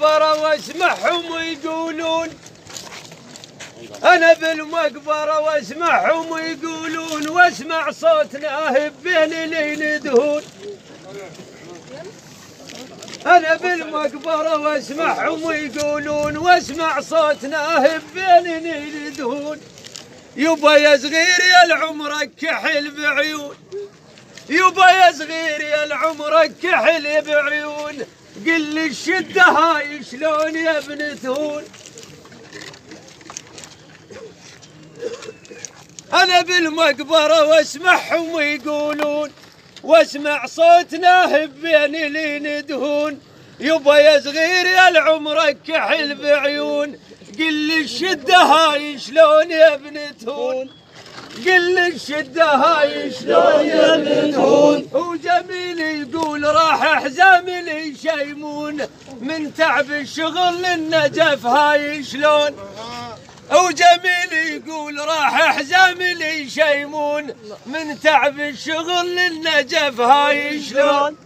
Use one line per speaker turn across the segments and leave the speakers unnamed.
واسمعهم ويقولون أنا بالمقبرة واسمعهم ويقولون واسمع صوتنا هب بين اللي ندهون. أنا بالمقبرة واسمعهم ويقولون واسمع صوتنا هب بين اللي ندهون. يبا يا صغير يا العمرك كحل بعيون، يبا يا صغير يا العمرك كحل بعيون، قل لي الشدة هاي شلون يا ابن تهون. أنا بالمقبرة واسمعهم ويقولون واسمع صوتنا هب بين اللي ندهون. يبا يا صغير يا العمرك كحل بعيون، قل لي الشدة هاي شلون يا ابن تهون، قل لي الشدة هاي شلون يا ابن تهون. وجميل يقول راح احزام لي شيمون، من تعب الشغل للنجف هاي شلون. وجميل يقول راح احزام لي شيمون، من تعب الشغل للنجف هاي شلون.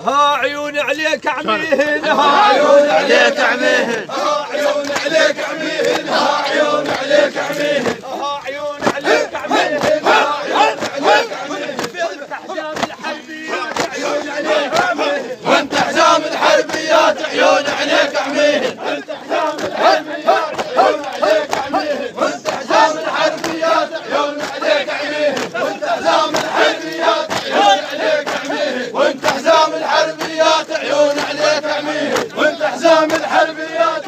ها عيون عليك عميهن، ها عيون عليك عميهن، ها عيون عليك عميهن، ها عيون عليك عميهن، ها عيون عليك عميهن، ها عيون عليك عميهن. وانت حزام الحربيات عيون عليك عميهن، وانت حزام الحربيات عيون عليك عميهن، وانت حزام الحربيات عيون عليك عميهن، وانت حزام الحربيات عيون عليك عميهن، وانت حزام الحربيات عيون عليك عميهن، وانت حزام الحربيات عيون عليك عميهن، وانت حزام الحربيات